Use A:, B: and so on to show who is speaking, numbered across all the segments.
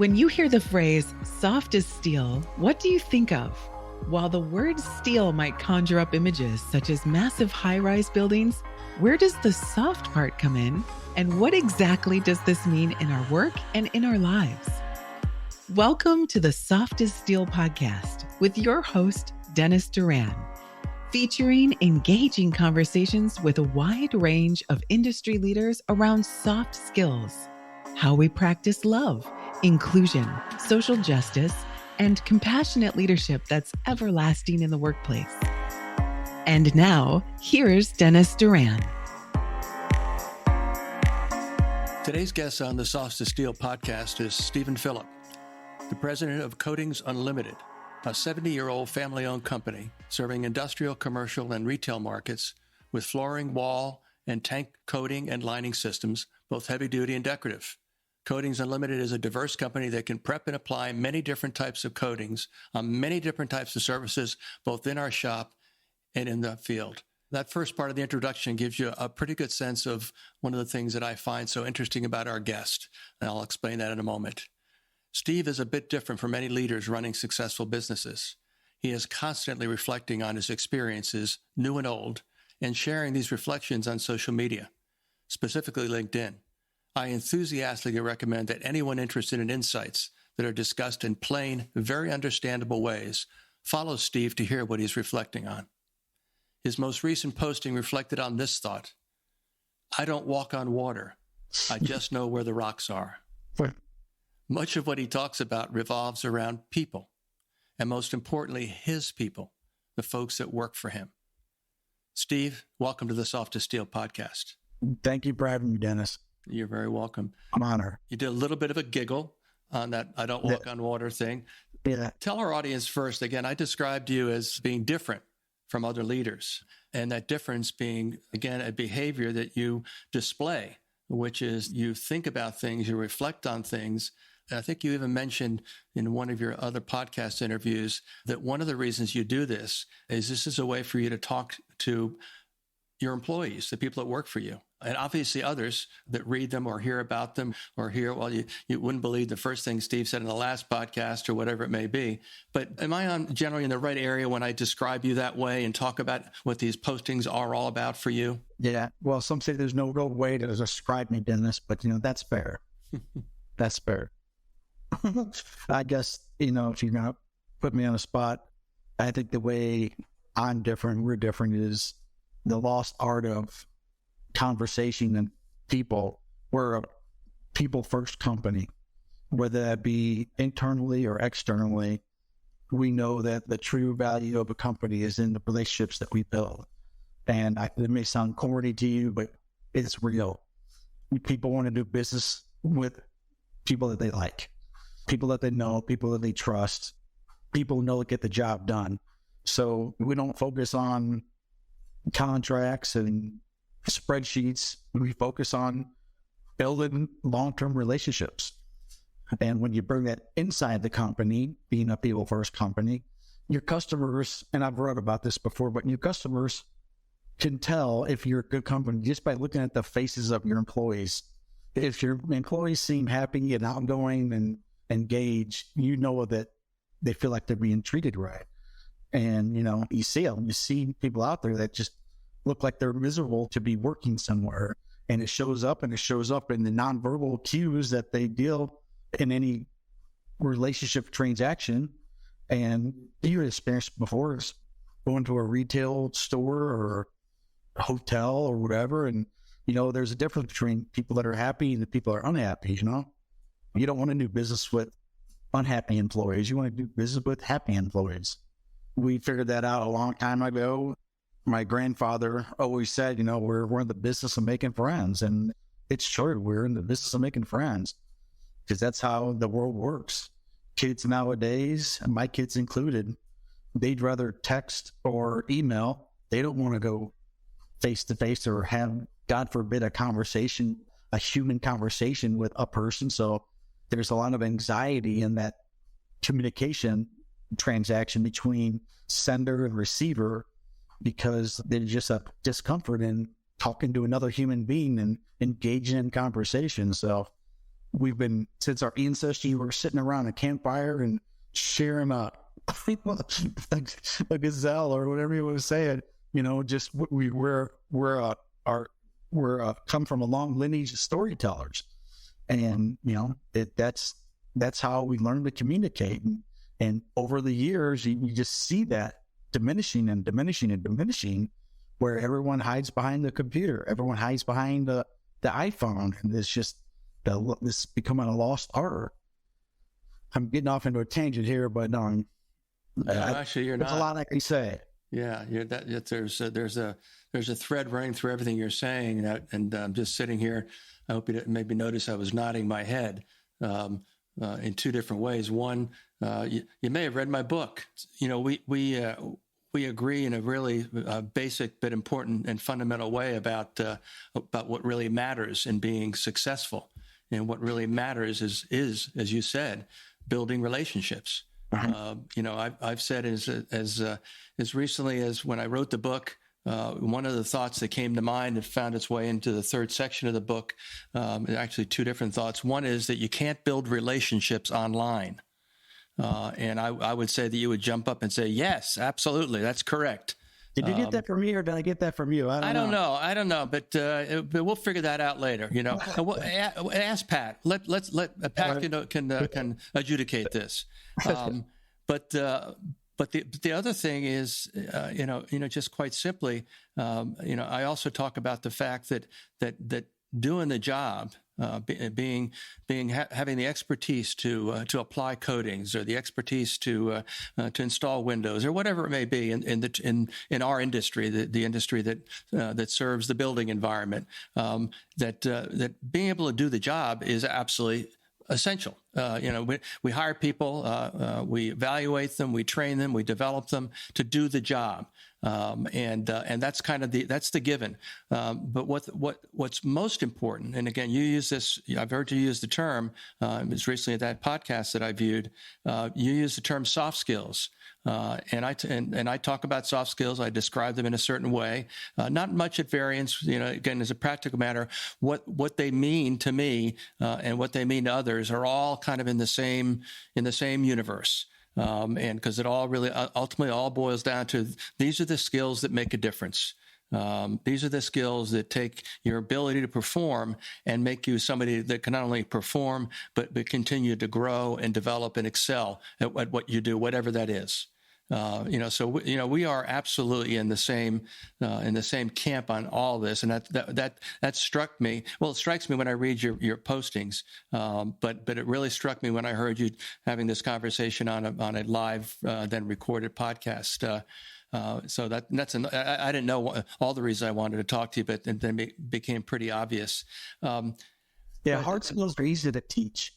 A: When you hear the phrase soft as steel, what do you think of? While the word steel might conjure up images such as massive high-rise buildings, where does the soft part come in? And what exactly does this mean in our work and in our lives? Welcome to the Soft as Steel podcast with your host, Dennis Duran, featuring engaging conversations with a wide range of industry leaders around soft skills, how we practice love, inclusion, social justice, and compassionate leadership that's everlasting in the workplace. And now, here's Dennis Duran.
B: Today's guest on the Soft as Steel podcast is Philipp, the president of Coatings Unlimited, a 70-year-old family-owned company serving industrial, commercial, and retail markets with flooring, wall, and tank coating and lining systems, both heavy-duty and decorative. Coatings Unlimited is a diverse company that can prep and apply many different types of coatings on many different types of surfaces, both in our shop and in the field. That first part of the introduction gives you a pretty good sense of one of the things that I find so interesting about our guest, and I'll explain that in a moment. Steve is a bit different from many leaders running successful businesses. He is constantly reflecting on his experiences, new and old, and sharing these reflections on social media, specifically LinkedIn. I enthusiastically recommend that anyone interested in insights that are discussed in plain, very understandable ways follow Steve to hear what he's reflecting on. His most recent posting reflected on this thought: I don't walk on water. I just know where the rocks are. Much of what he talks about revolves around people, and most importantly, his people, the folks that work for him. Steve, welcome to the Soft as Steel podcast.
C: Thank you for having me, Dennis.
B: You're very welcome.
C: I'm honored.
B: You did a little bit of a giggle on that I don't walk on water thing.
C: Yeah.
B: Tell our audience first, again, I described you as being different from other leaders, and that difference being, again, a behavior that you display, which is you think about things, you reflect on things. And I think you even mentioned in one of your other podcast interviews that one of the reasons you do this is a way for you to talk to your employees, the people that work for you, and obviously others that read them or hear about them or hear, well, you wouldn't believe the first thing Steve said in the last podcast or whatever it may be. But am I generally in the right area when I describe you that way and talk about what these postings are all about for you?
C: Yeah. Well, some say there's no real way to describe me, Dennis, but, that's fair. That's fair. I guess, if you're going to put me on the spot, I think the way I'm different, we're different, is the lost art of conversation and people. We're a people-first company, whether that be internally or externally. We know that the true value of a company is in the relationships that we build. And it may sound corny to you, but it's real. People want to do business with people that they like, people that they know, people that they trust, people who know to get the job done. So we don't focus on contracts and spreadsheets. We focus on building long-term relationships. And when you bring that inside the company, being a people-first company, your customers, and I've read about this before, but your customers can tell if you're a good company just by looking at the faces of your employees. If your employees seem happy and outgoing and engaged, you know that they feel like they're being treated right. And, you see them. You see people out there that just look like they're miserable to be working somewhere. And it shows up in the nonverbal cues that they deal in any relationship transaction. And you experienced before is going to a retail store or a hotel or whatever. And, there's a difference between people that are happy and the people that are unhappy, You don't want to do business with unhappy employees. You want to do business with happy employees. We figured that out a long time ago. My grandfather always said, we're in the business of making friends. And it's true. We're in the business of making friends because that's how the world works. Kids nowadays, my kids included, they'd rather text or email. They don't want to go face to face or have, God forbid, a human conversation with a person. So there's a lot of anxiety in that communication transaction between sender and receiver because there's just a discomfort in talking to another human being and engaging in conversation. So we've been, since our ancestry, we're sitting around a campfire and sharing a gazelle or whatever you want to say it, just we're come from a long lineage of storytellers. And, that's how we learn to communicate. And over the years, you just see that diminishing and diminishing and diminishing, where everyone hides behind the computer, everyone hides behind the iPhone, and it's just this becoming a lost art. I'm getting off into a tangent here, but
B: actually, you're not.
C: There's a lot I can say.
B: Yeah, there's a thread running through everything you're saying, and I'm just sitting here. I hope you didn't maybe notice I was nodding my head in two different ways. One, you may have read my book. We agree in a really basic but important and fundamental way about what really matters in being successful, and what really matters is as you said, building relationships. I've said as recently as when I wrote the book, one of the thoughts that came to mind and found its way into the third section of the book, actually two different thoughts. One is that you can't build relationships online. And I would say that you would jump up and say, yes, absolutely, that's correct.
C: Did you get that from me, or did I get that from you? I don't know, but we'll figure that out later. Ask Pat. Let Pat can adjudicate this. But the other thing is, just quite simply, I also talk about the fact that doing the job, having the expertise to apply coatings, or the expertise to install windows, or whatever it may be in our industry, the industry that serves the building environment, that being able to do the job is absolutely essential. We hire people, we evaluate them, we train them, we develop them to do the job. And that's kind of that's the given. But what's most important, and again, you use this, I've heard you use the term, it was recently at that podcast that I viewed, you use the term soft skills. And I talk about soft skills. I describe them in a certain way, not much at variance. Again, as a practical matter, what they mean to me and what they mean to others are all kind of in the same universe. And because it all really ultimately all boils down to, these are the skills that make a difference. These are the skills that take your ability to perform and make you somebody that can not only perform, but continue to grow and develop and excel at what you do, whatever that is. We are absolutely in the same camp on all this, and that struck me. Well, it strikes me when I read your postings, but it really struck me when I heard you having this conversation on a live then recorded podcast. So I didn't know all the reasons I wanted to talk to you, but then it became pretty obvious. Hard skills are easy to teach.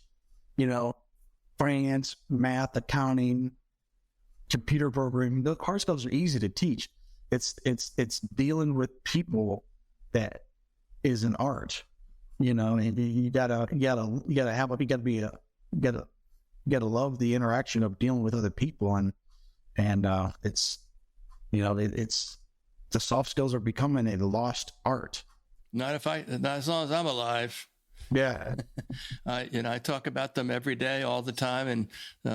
C: Finance, math, accounting, computer programming. The hard skills are easy to teach. It's dealing with people that is an art. And you gotta love the interaction of dealing with other people, and it's the soft skills are becoming a lost art.
B: Not as long as I'm alive.
C: Yeah.
B: I talk about them every day, all the time, and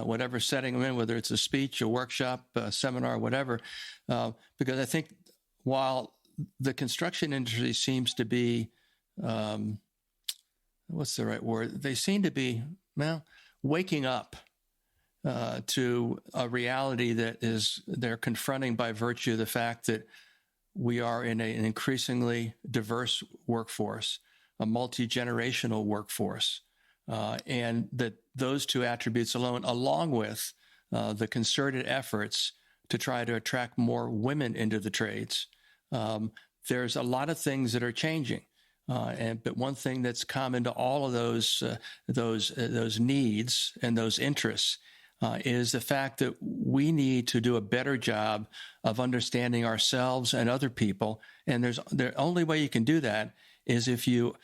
B: whatever setting I'm in, whether it's a speech, a workshop, a seminar, whatever, because I think while the construction industry seems to be, what's the right word? They seem to be, waking up to a reality that they're confronting by virtue of the fact that we are in an increasingly diverse workforce, a multi-generational workforce, and that those two attributes alone, along with the concerted efforts to try to attract more women into the trades, there's a lot of things that are changing. But one thing that's common to all of those needs and those interests is the fact that we need to do a better job of understanding ourselves and other people. And the only way you can do that is if you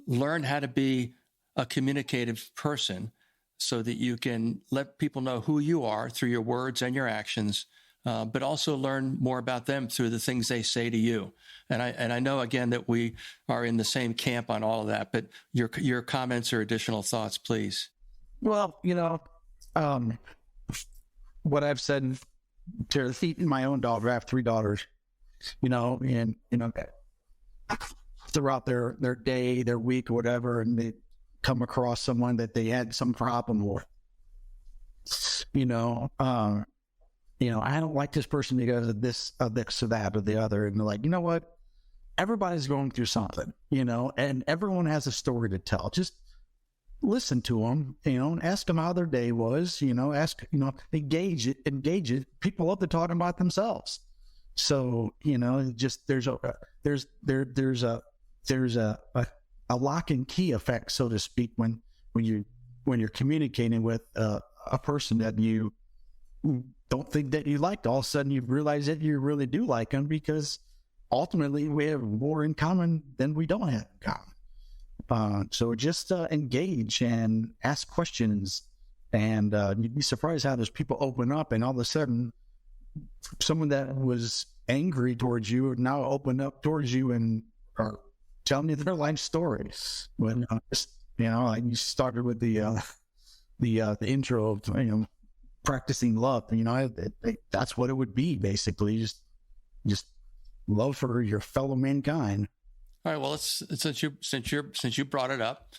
B: learn how to be a communicative person, so that you can let people know who you are through your words and your actions, but also learn more about them through the things they say to you. And I know, again, that we are in the same camp on all of that, but your comments or additional thoughts, please.
C: Well, what I've said to my own daughter, I have 3 daughters, and, throughout their day, their week, or whatever, and they come across someone that they had some problem with, I don't like this person because of this or that or the other. And they're like, you know what? Everybody's going through something, and everyone has a story to tell. Just listen to them, and ask them how their day was, engage it. People love to talk about themselves. So, just there's a lock and key effect, so to speak, when you're communicating with a person that you don't think that you liked. All of a sudden you realize that you really do like them, because ultimately we have more in common than we don't have in common. So just engage and ask questions, and you'd be surprised how there's people open up, and all of a sudden someone that was angry towards you now open up towards you and are telling you their life stories. When you started with the intro of practicing love. That's what it would be, basically. Just love for your fellow mankind.
B: All right. Well, since you brought it up,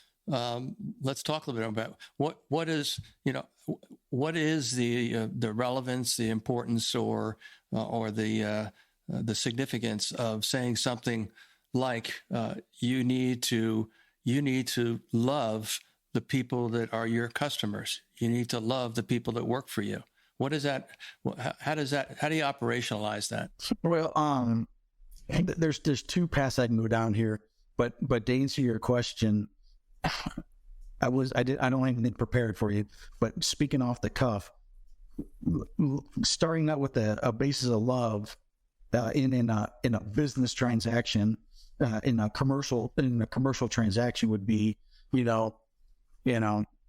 B: let's talk a little bit about what is the relevance, the importance, or the significance of saying something like you need to love the people that are your customers. You need to love the people that work for you. What is that? How do you operationalize that?
C: Well, there's 2 paths I can go down here, but to answer your question, I don't have anything prepared for you, but speaking off the cuff, starting out with a basis of love in a business transaction, in a commercial transaction would be,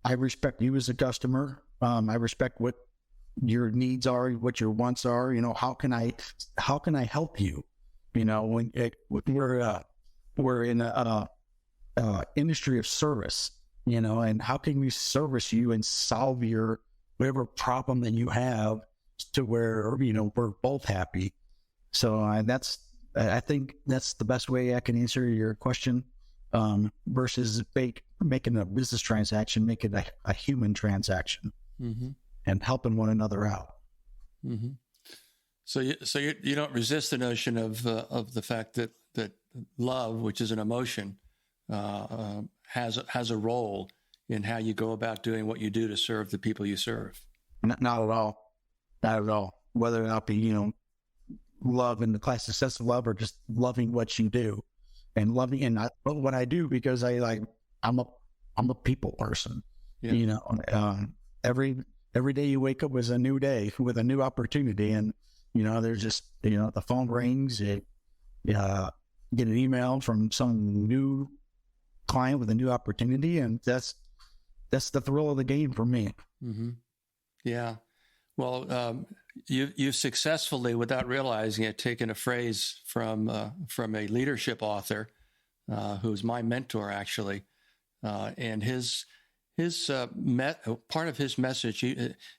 C: I respect you as a customer. I respect what your needs are, what your wants are. How can I help you? When we're in a industry of service, and how can we service you and solve your whatever problem that you have to where we're both happy. So I think that's the best way I can answer your question, versus making a business transaction, making a human transaction, mm-hmm. and helping one another out.
B: Mm-hmm. So you don't resist the notion of the fact that love, which is an emotion, has a role in how you go about doing what you do to serve the people you serve.
C: Not at all. Not at all. Whether or not be love in the classic sense of love, or just loving what you do, and loving and not what I do, because I'm a people person. Yeah. Every day you wake up is a new day with a new opportunity, and there's just the phone rings, you get an email from some new client with a new opportunity, and that's the thrill of the game for me.
B: Mm-hmm. Yeah. Well, you successfully, without realizing it, taken a phrase from a leadership author who's my mentor, actually, and his part of his message.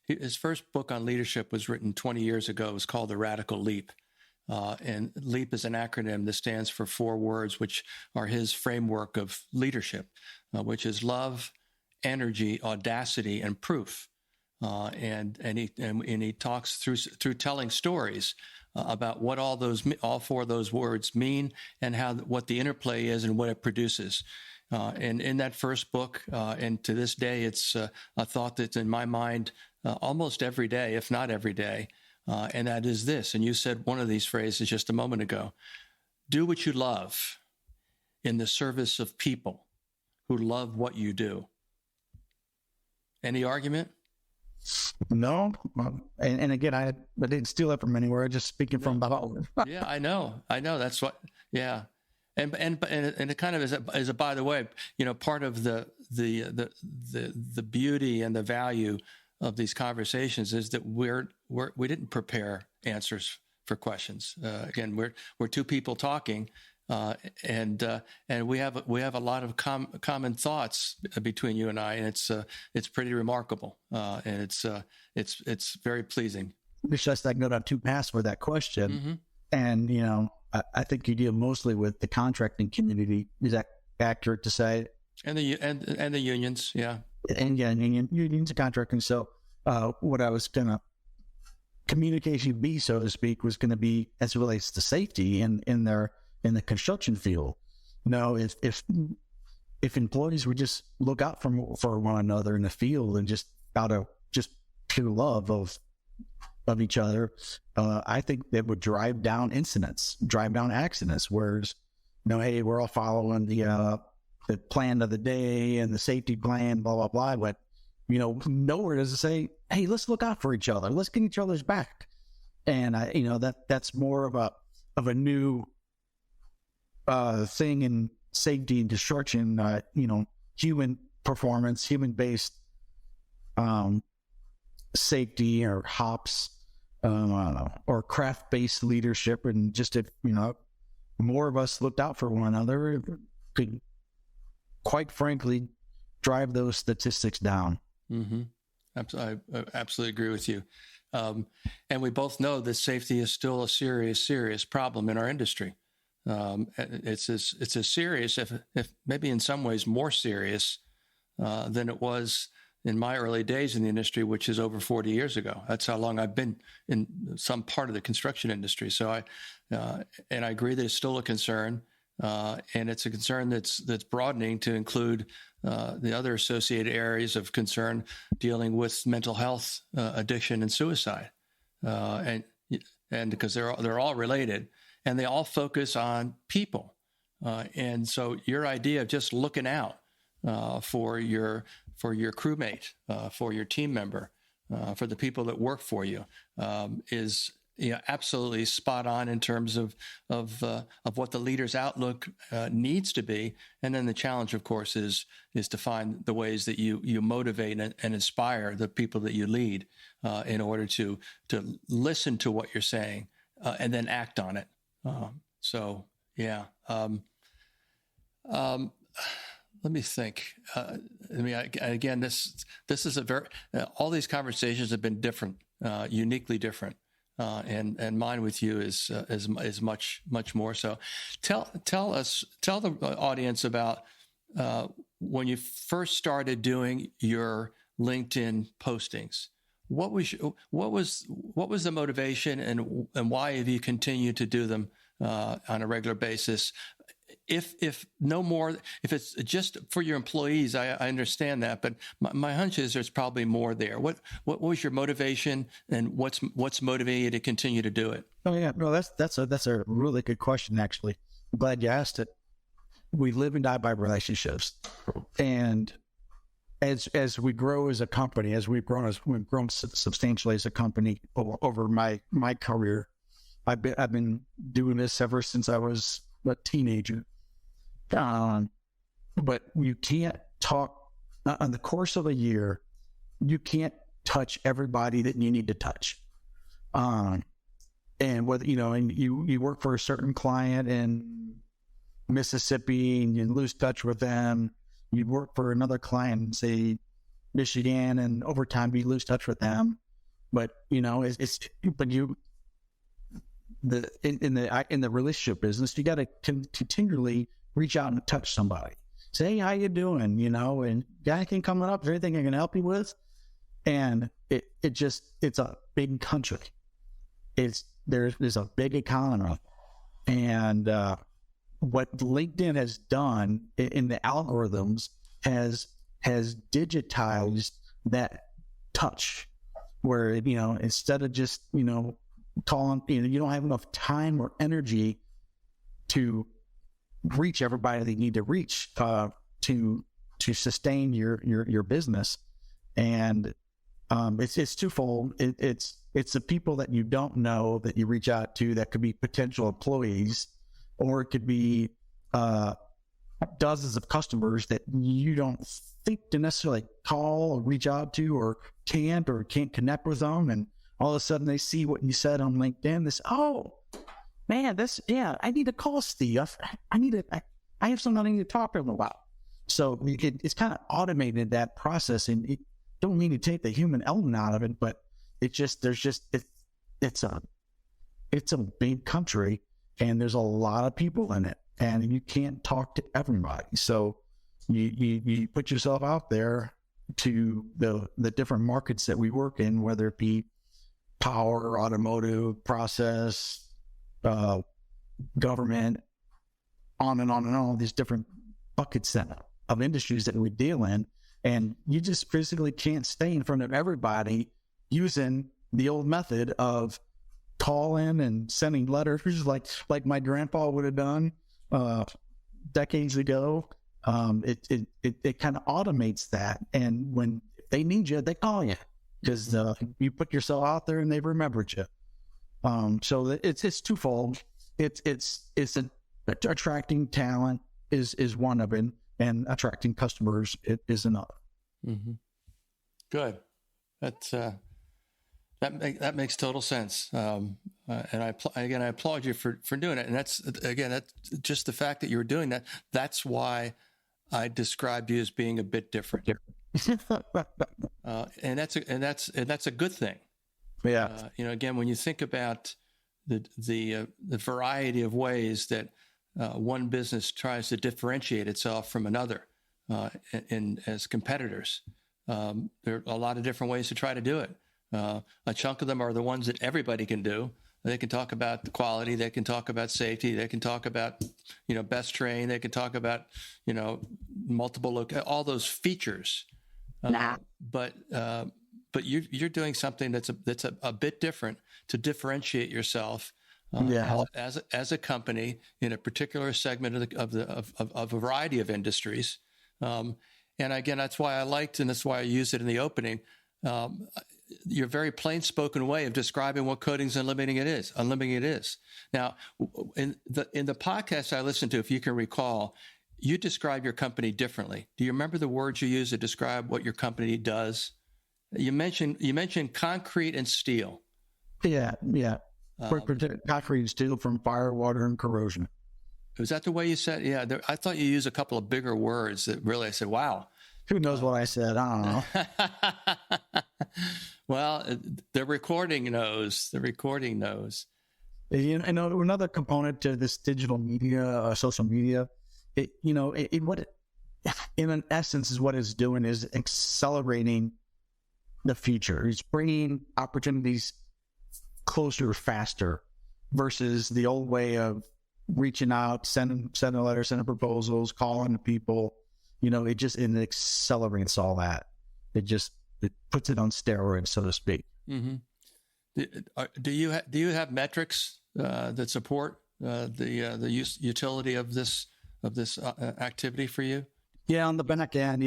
B: His first book on leadership was written 20 years ago. It was called The Radical Leap, and LEAP is an acronym that stands for 4 words, which are his framework of leadership, which is love, energy, audacity, and proof. And he talks through telling stories about what all 4 of those words mean, and what the interplay is and what it produces. And in that first book, and to this day, it's a thought that's in my mind almost every day, if not every day, and that is this. And you said one of these phrases just a moment ago: do what you love in the service of people who love what you do. Any argument?
C: No, and again, I didn't steal that from anywhere. I'm just speaking from the heart.
B: Yeah, I know. That's what. Yeah, and it kind of is a by the way, part of the beauty and the value of these conversations is that we didn't prepare answers for questions. Again, we're two people talking, and we have a lot of common thoughts between you and I, and it's pretty remarkable, and it's very pleasing.
C: It's just I can go down two paths for that question, and I think you deal mostly with the contracting community. Is that accurate to say?
B: And the unions, yeah,
C: and unions and contracting. So what I was gonna communication B, so to speak, was going to be as it relates to safety in the construction field. If employees would just look out for one another in the field and just out of just pure love of each other, I think that would drive down accidents. Whereas, hey, we're all following the plan of the day and the safety plan, blah blah blah. But nowhere does it say, hey, let's look out for each other. Let's get each other's back. And that's more of a new thing in safety and construction. Human performance, human-based safety, or HOPS, or craft-based leadership, and just if more of us looked out for one another, it could, quite frankly, drive those statistics down.
B: Mm-hmm. I absolutely agree with you. And we both know that safety is still a serious problem in our industry. It's as serious, if maybe in some ways more serious than it was in my early days in the industry, which is over 40 years ago. That's how long I've been in some part of the construction industry. So I agree that it's still a concern. And it's a concern that's broadening to include the other associated areas of concern dealing with mental health, addiction, and suicide, and because they're all related, and they all focus on people. And so your idea of just looking out for your crewmate, for your team member, for the people that work for you, is absolutely spot on in terms of what the leader's outlook needs to be. And then the challenge, of course, is to find the ways that you motivate and inspire the people that you lead in order to listen to what you're saying and then act on it. Let me think. Again, this is a very all these conversations have been different, uniquely different. And mine with you is much more so. Tell the audience about when you first started doing your LinkedIn postings. What was the motivation, and why have you continued to do them on a regular basis? If it's just for your employees, I understand that, but my hunch is there's probably more there. What was your motivation, and what's motivating you to continue to do it?
C: Oh yeah, no, that's a really good question. Actually, I'm glad you asked it. We live and die by relationships, and as we grow as a company, we've grown substantially as a company over my career. I've been doing this ever since I was a teenager. But you can't talk on the course of a year. You can't touch everybody that you need to touch. And whether and you work for a certain client in Mississippi and you lose touch with them. You work for another client in, say, Michigan, and over time you lose touch with them. But in the relationship business, you got to continually reach out and touch somebody. Say, hey, how you doing? And anything coming up? Is there anything I can help you with? And it's a big country. There's a big economy, and what LinkedIn has done in the algorithms has digitized that touch, where instead of just calling, you don't have enough time or energy to reach everybody that you need to reach to sustain your business. And it's twofold. It's the people that you don't know that you reach out to, that could be potential employees, or it could be dozens of customers that you don't think to necessarily call or reach out to, or can't connect with them, and all of a sudden they see what you said on LinkedIn. Oh man, I need to call Steve. I have something I need to talk to him about. So it's kind of automated that process, and it don't mean to take the human element out of it, but it's a big country, and there's a lot of people in it, and you can't talk to everybody. So you put yourself out there to the different markets that we work in, whether it be power, automotive, process, government, on and on and on, these different buckets of industries that we deal in. And you just physically can't stay in front of everybody using the old method of calling and sending letters, which is like my grandpa would have done decades ago. It kind of automates that. And when they need you, they call you because you put yourself out there and they've remembered you. So it's twofold. It's attracting talent is one of it, and attracting customers is another.
B: Mm-hmm. Good. That makes total sense. And I applaud you for doing it. And that's just the fact that you were doing that. That's why I described you as being a bit different. And that's a good thing.
C: Yeah.
B: Again, when you think about the variety of ways that one business tries to differentiate itself from another as competitors, there are a lot of different ways to try to do it. A chunk of them are the ones that everybody can do. They can talk about the quality. They can talk about safety. They can talk about, best train. They can talk about, multiple all those features. But you're doing something that's a bit different to differentiate yourself as a company in a particular segment of a variety of industries. And again, that's why I liked, and that's why I used it in the opening. Your very plain spoken way of describing what Coatings Unlimited is. Now, in the podcast I listened to, if you can recall, you describe your company differently. Do you remember the words you used to describe what your company does? You mentioned concrete and steel.
C: Yeah. Protect concrete and steel from fire, water, and corrosion.
B: Was that the way you said? Yeah, I thought you used a couple of bigger words that really I said, wow.
C: Who knows what I said? I don't know.
B: Well, the recording knows.
C: Another component to this digital media, social media, in an essence is what it's doing is accelerating the future. It's bringing opportunities closer, faster, versus the old way of reaching out, sending letters, sending proposals, calling people. It accelerates all that. It puts it on steroids, so to speak.
B: Mm-hmm. Do you have metrics that support the utility of this activity for you?
C: Yeah, on the back end,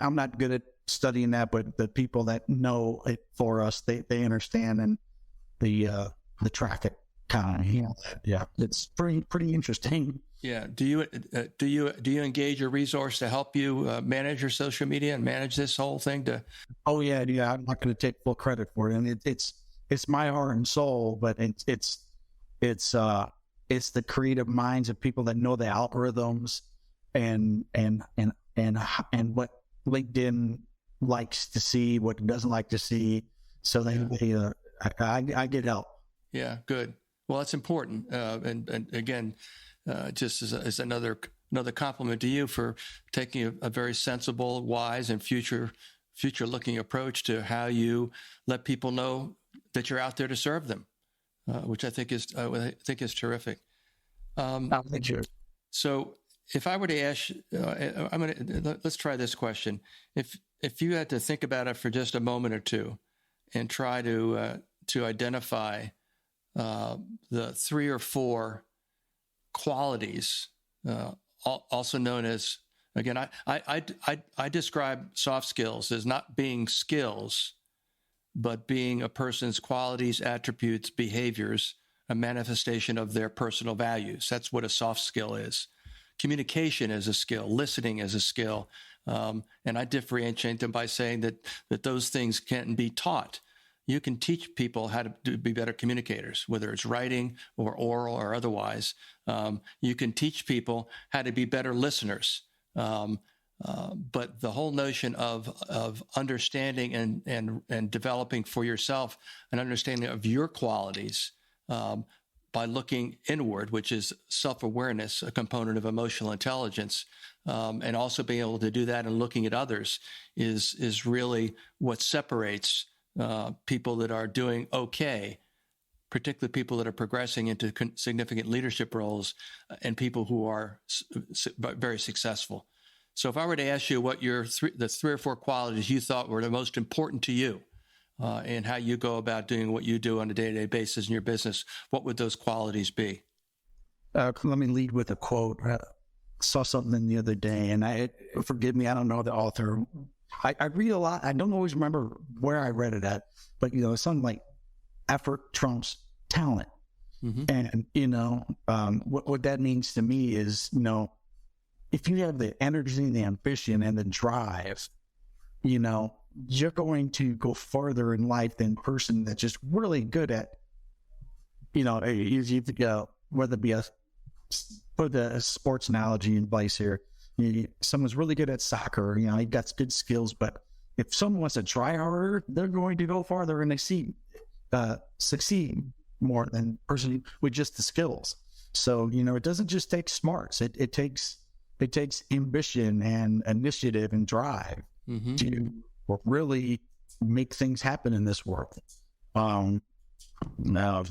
C: I'm not good at studying that, but the people that know it for us, they understand, and the traffic kind of handle that. Yeah, it's pretty interesting.
B: Yeah. Do you engage a resource to help you manage your social media and manage this whole thing?
C: Oh yeah. I'm not going to take full credit for it, and it's my heart and soul, but it's the creative minds of people that know the algorithms and what LinkedIn likes to see, what it doesn't like to see. So I get help.
B: Yeah, good. Well, that's important. And again, just as another compliment to you for taking a very sensible, wise, and future looking approach to how you let people know that you're out there to serve them, which I think is terrific.
C: Thank you.
B: So, if I were to ask, let's try this question. If you had to think about it for just a moment or two, and try to identify the 3 or 4 qualities, also known as, again, I describe soft skills as not being skills, but being a person's qualities, attributes, behaviors, a manifestation of their personal values. That's what a soft skill is. Communication is a skill, listening is a skill, and I differentiate them by saying that those things can be taught. you can teach people how to be better communicators, whether it's writing or oral or otherwise. You can teach people how to be better listeners. But the whole notion of understanding and developing for yourself an understanding of your qualities by looking inward, which is self-awareness, a component of emotional intelligence, and also being able to do that and looking at others is really what separates people that are doing okay, particularly people that are progressing into significant leadership roles, and people who are very successful. So if I were to ask you what the 3 or 4 qualities you thought were the most important to you and how you go about doing what you do on a day-to-day basis in your business, what would those qualities be?
C: Let me lead with a quote. I saw something the other day, and forgive me, I don't know the author. I read a lot. I don't always remember where I read it at, but, something like effort trumps talent. And, what that means to me is, if you have the energy, the ambition, and the drive, you're going to go farther in life than a person that's just really good at, whether it be put a sports analogy in place here. Someone's really good at soccer, he got good skills, but if someone wants to try harder, they're going to go farther and succeed more than a person with just the skills. So, it doesn't just take smarts. It takes ambition and initiative and drive to really make things happen in this world. Now,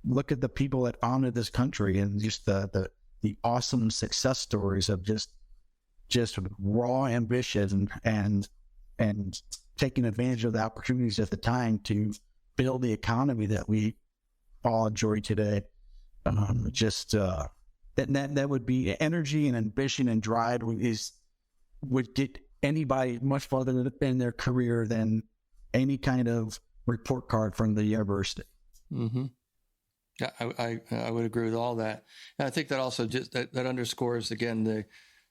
C: look at the people that founded this country and just the awesome success stories of just raw ambition and taking advantage of the opportunities at the time to build the economy that we all enjoy today. That would be energy and ambition and drive would get anybody much farther in their career than any kind of report card from the university.
B: Yeah, I would agree with all that. And I think that also just that underscores again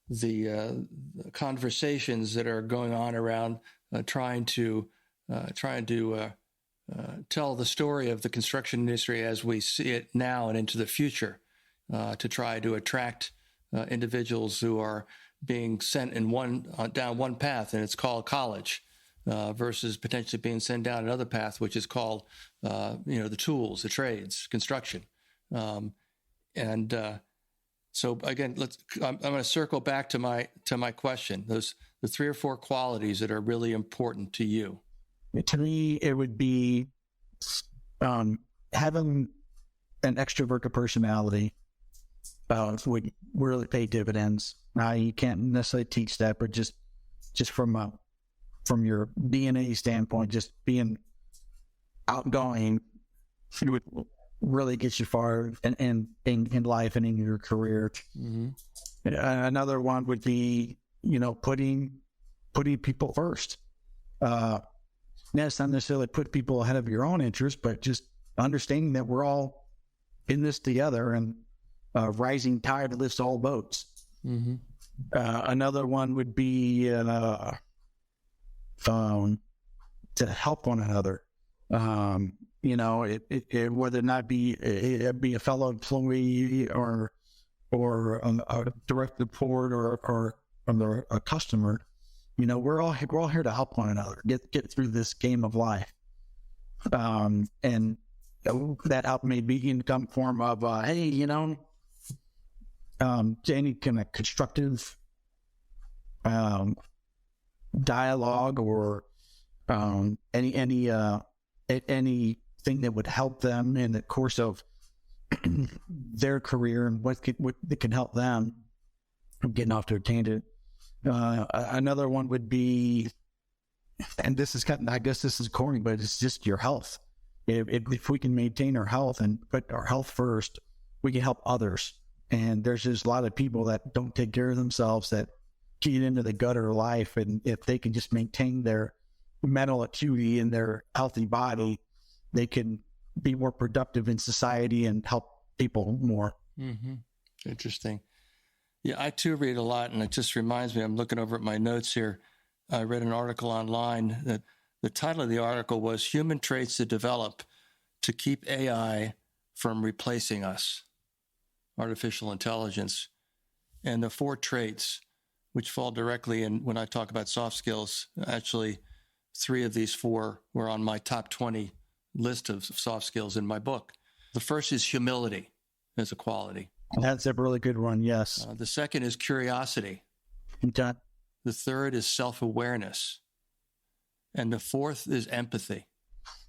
B: the conversations that are going on around trying to tell the story of the construction industry as we see it now and into the future, to try to attract individuals who are being sent down one path, and it's called college, versus potentially being sent down another path, which is called the tools, the trades, construction. So again, I'm going to circle back to my question. The 3 or 4 qualities that are really important to you.
C: To me, it would be having an extroverted personality would really pay dividends. Now, you can't necessarily teach that, but just from your DNA standpoint, just being outgoing would really get you far in life and in your career. Another one would be, putting people first. That's not necessarily put people ahead of your own interests, but just understanding that we're all in this together, and rising tide lifts all boats. Another one would be to help one another. Whether or not be a fellow employee or a direct report or a customer. We're all here to help one another get through this game of life. And that help may be in some form of any kind of constructive dialogue or anything that would help them in the course of their career and what can help them from getting off their tangent. Another one would be, and this is I guess this is corny, but it's just your health. If we can maintain our health and put our health first, we can help others. And there's just a lot of people that don't take care of themselves, that get into the gutter of life. And if they can just maintain their mental acuity and their healthy body, they can be more productive in society and help people more.
B: Interesting. Yeah, I too read a lot, and it just reminds me, I'm looking over at my notes here. I read an article online that The title of the article was Human Traits to Develop to Keep AI from Replacing Us, Artificial Intelligence. And the 4 traits, which fall directly in when I talk about soft skills, actually 3 of these 4 were on my top 20 list of soft skills in my book. The first is humility as a quality.
C: That's a really good one, yes.
B: The second is curiosity.
C: Okay.
B: The third is self-awareness. And the 4th is empathy.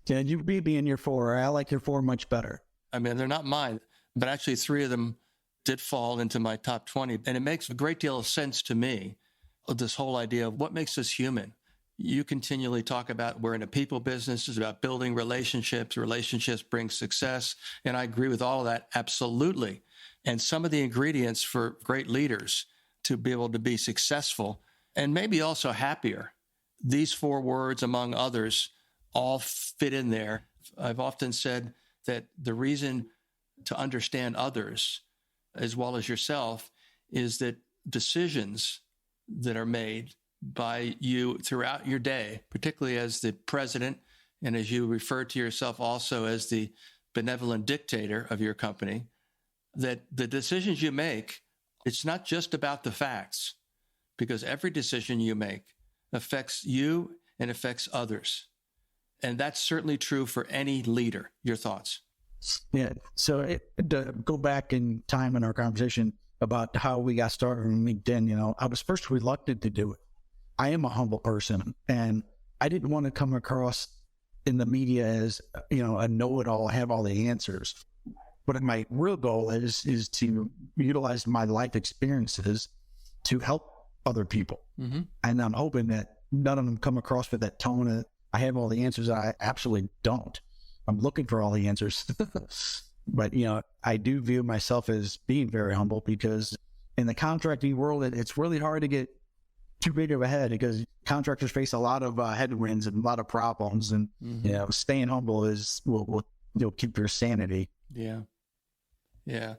C: Yeah, you beat me in your 4. I like your 4 much better.
B: I mean, they're not mine, but actually 3 of them did fall into my top 20. And it makes a great deal of sense to me, this whole idea of what makes us human. You continually talk about we're in a people business. It's about building relationships. Relationships bring success. And I agree with all of that, absolutely. And some of the ingredients for great leaders to be able to be successful and maybe also happier, these 4 words, among others, all fit in there. I've often said that the reason to understand others as well as yourself is that decisions that are made by you throughout your day, particularly as the president, and as you refer to yourself also as the benevolent dictator of your company, that the decisions you make, it's not just about the facts, because every decision you make affects you and affects others. And that's certainly true for any leader. Your thoughts?
C: Yeah. So to go back in time in our conversation about how we got started on LinkedIn, I was first reluctant to do it. I am a humble person, and I didn't want to come across in the media as, a know-it-all, have all the answers. But my real goal is to utilize my life experiences to help other people. Mm-hmm. And I'm hoping that none of them come across with that tone of, I have all the answers. I absolutely don't. I'm looking for all the answers. But, I do view myself as being very humble, because in the contracting world, it's really hard to get too big of a head, because contractors face a lot of headwinds and a lot of problems. And, staying humble will keep your sanity.
B: Yeah. Yeah.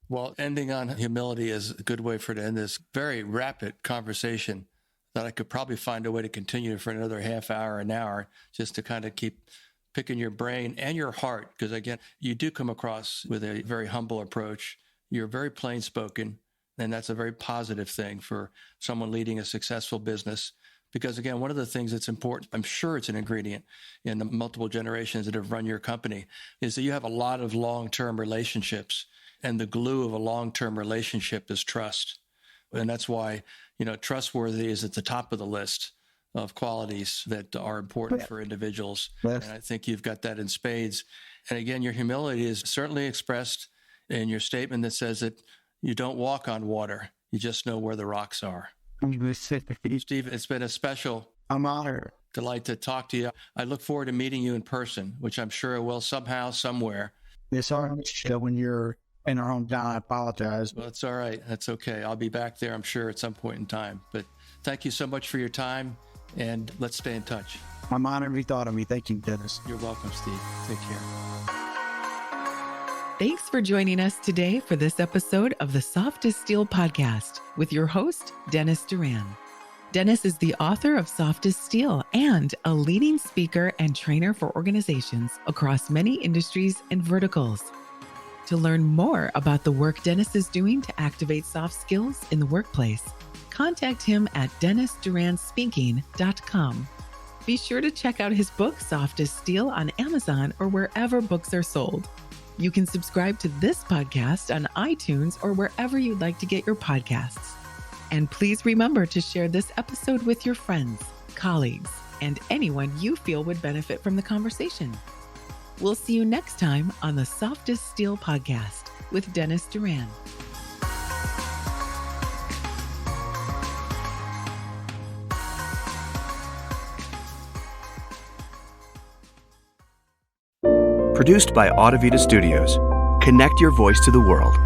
B: Well, ending on humility is a good way for to end this very rapid conversation that I could probably find a way to continue for another half hour, an hour, just to kind of keep picking your brain and your heart. Because again, you do come across with a very humble approach. You're very plain spoken, and that's a very positive thing for someone leading a successful business. Because again, one of the things that's important, I'm sure it's an ingredient in the multiple generations that have run your company, is that you have a lot of long-term relationships. And the glue of a long-term relationship is trust. And that's why, trustworthy is at the top of the list of qualities that are important for individuals. Yes. And I think you've got that in spades. And again, your humility is certainly expressed in your statement that says that you don't walk on water. You just know where the rocks are. Steve, it's been a special delight to talk to you. I look forward to meeting you in person, which I'm sure I will somehow, somewhere.
C: It's all right. When you're in our hometown, I apologize.
B: Well, it's all right. That's okay. I'll be back there, I'm sure, at some point in time. But thank you so much for your time, and let's stay in touch.
C: I'm honored you thought of me. Thank you, Dennis.
B: You're welcome, Steve. Take care.
A: Thanks for joining us today for this episode of the Soft as Steel podcast with your host, Dennis Duran. Dennis is the author of Soft as Steel and a leading speaker and trainer for organizations across many industries and verticals. To learn more about the work Dennis is doing to activate soft skills in the workplace, contact him at DennisDuranSpeaking.com. Be sure to check out his book, Soft as Steel, on Amazon or wherever books are sold. You can subscribe to this podcast on iTunes or wherever you'd like to get your podcasts. And please remember to share this episode with your friends, colleagues, and anyone you feel would benefit from the conversation. We'll see you next time on the Soft as Steel podcast with Dennis Duran.
D: Produced by Audivita Studios. Connect your voice to the world.